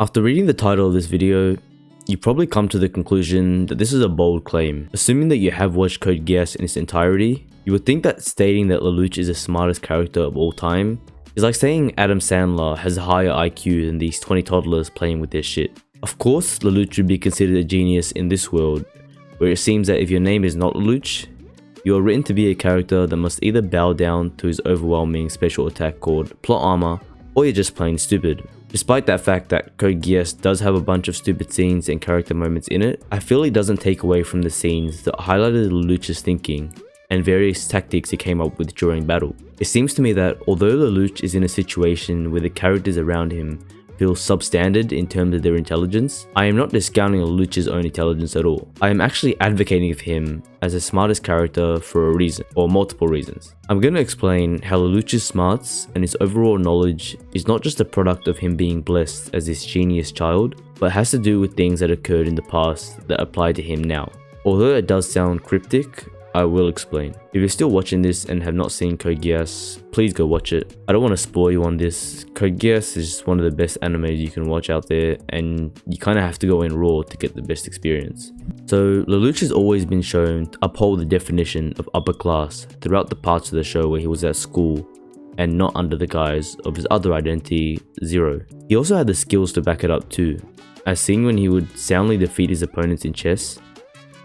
After reading the title of this video, you probably come to the conclusion that this is a bold claim. Assuming that you have watched Code Geass in its entirety, you would think that stating that Lelouch is the smartest character of all time is like saying Adam Sandler has a higher IQ than these 20 toddlers playing with their shit. Of course, Lelouch would be considered a genius in this world, where it seems that if your name is not Lelouch, you are written to be a character that must either bow down to his overwhelming special attack called plot armor, or you're just plain stupid. Despite that fact that Code Geass does have a bunch of stupid scenes and character moments in it, I feel it doesn't take away from the scenes that highlighted Lelouch's thinking and various tactics he came up with during battle. It seems to me that although Lelouch is in a situation where the characters around him feel substandard in terms of their intelligence, I am not discounting Lelouch's own intelligence at all. I am actually advocating for him as the smartest character for a reason, or multiple reasons. I'm going to explain how Lelouch's smarts and his overall knowledge is not just a product of him being blessed as this genius child, but has to do with things that occurred in the past that apply to him now. Although it does sound cryptic, I will explain. If you're still watching this and have not seen Code Geass, please go watch it. I don't want to spoil you on this. Code Geass is just one of the best animes you can watch out there, and you kind of have to go in raw to get the best experience. So Lelouch has always been shown to uphold the definition of upper class throughout the parts of the show where he was at school and not under the guise of his other identity, Zero. He also had the skills to back it up too, as seen when he would soundly defeat his opponents in chess,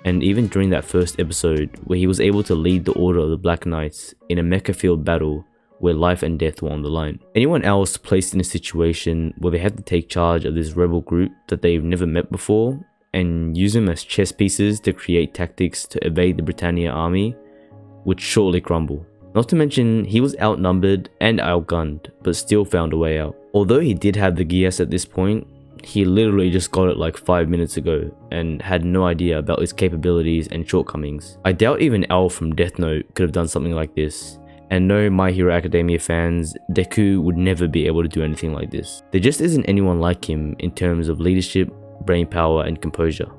and even during that first episode where he was able to lead the Order of the Black Knights in a mecha-filled battle where life and death were on the line. Anyone else placed in a situation where they had to take charge of this rebel group that they've never met before and use them as chess pieces to create tactics to evade the Britannia army would surely crumble. Not to mention, he was outnumbered and outgunned, but still found a way out. Although he did have the Geass at this point, he literally just got it like 5 minutes ago and had no idea about his capabilities and shortcomings. I doubt even L from Death Note could have done something like this, and no My Hero Academia fans, Deku would never be able to do anything like this. There just isn't anyone like him in terms of leadership, brain power and composure.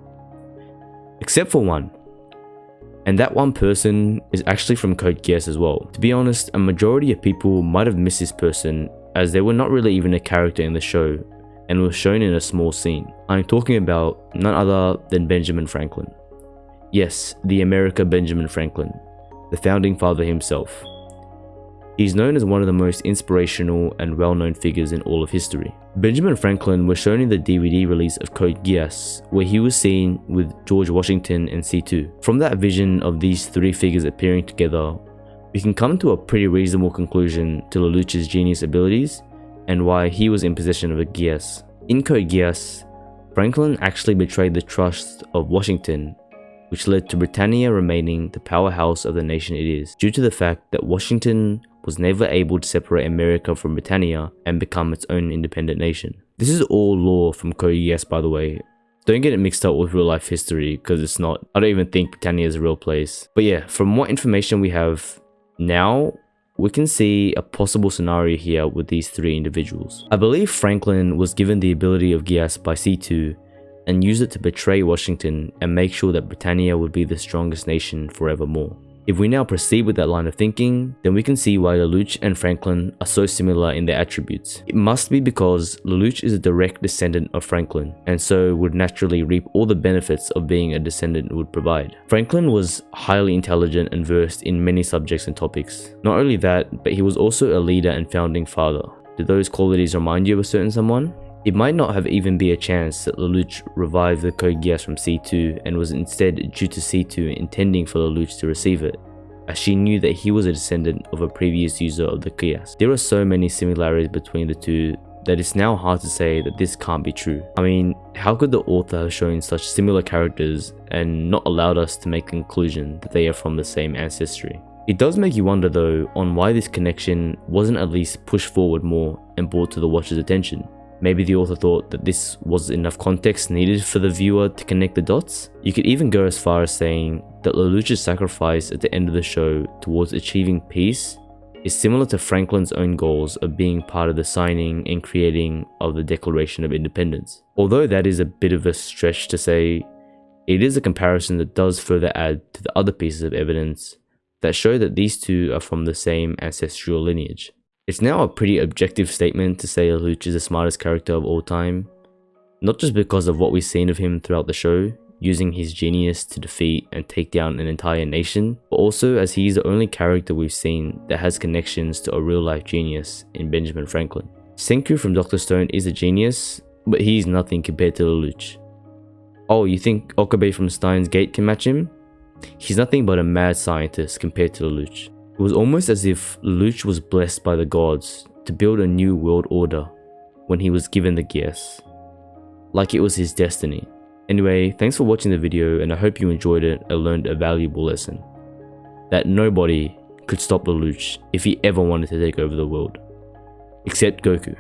Except for one. And that one person is actually from Code Geass as well. To be honest, a majority of people might have missed this person as they were not really even a character in the show and was shown in a small scene. I'm talking about none other than Benjamin Franklin. Yes, the America Benjamin Franklin, the founding father himself. He's known as one of the most inspirational and well-known figures in all of history. Benjamin Franklin was shown in the DVD release of Code Geass, where he was seen with George Washington and C2. From that vision of these three figures appearing together, we can come to a pretty reasonable conclusion to Lelouch's genius abilities and why he was in possession of a Geass. In Code Geass, Franklin actually betrayed the trust of Washington, which led to Britannia remaining the powerhouse of the nation it is, due to the fact that Washington was never able to separate America from Britannia and become its own independent nation. This is all lore from Code Geass, by the way. Don't get it mixed up with real life history, because it's not. I don't even think Britannia is a real place. But yeah, from what information we have now, we can see a possible scenario here with these three individuals. I believe Franklin was given the ability of Geass by C2 and used it to betray Washington and make sure that Britannia would be the strongest nation forevermore. If we now proceed with that line of thinking, then we can see why Lelouch and Franklin are so similar in their attributes. It must be because Lelouch is a direct descendant of Franklin, and so would naturally reap all the benefits of being a descendant would provide. Franklin was highly intelligent and versed in many subjects and topics. Not only that, but he was also a leader and founding father. Do those qualities remind you of a certain someone? It might not have even be a chance that Lelouch revived the Code Geass from C2 and was instead due to C2 intending for Lelouch to receive it, as she knew that he was a descendant of a previous user of the Geass. There are so many similarities between the two that it's now hard to say that this can't be true. I mean, how could the author have shown such similar characters and not allowed us to make the conclusion that they are from the same ancestry? It does make you wonder though on why this connection wasn't at least pushed forward more and brought to the watcher's attention. Maybe the author thought that this was enough context needed for the viewer to connect the dots? You could even go as far as saying that Lelouch's sacrifice at the end of the show towards achieving peace is similar to Franklin's own goals of being part of the signing and creating of the Declaration of Independence. Although that is a bit of a stretch to say, it is a comparison that does further add to the other pieces of evidence that show that these two are from the same ancestral lineage. It's now a pretty objective statement to say Lelouch is the smartest character of all time, Not just because of what we've seen of him throughout the show, using his genius to defeat and take down an entire nation, but also as he is the only character we've seen that has connections to a real life genius in Benjamin Franklin. Senku from Dr. Stone is a genius, but he's nothing compared to Lelouch. Oh, you think Okabe from Steins Gate can match him? He's nothing but a mad scientist compared to Lelouch. It was almost as if Lelouch was blessed by the gods to build a new world order when he was given the Geass. Like it was his destiny. Anyway, thanks for watching the video, and I hope you enjoyed it and learned a valuable lesson. That nobody could stop Lelouch if he ever wanted to take over the world. Except Goku.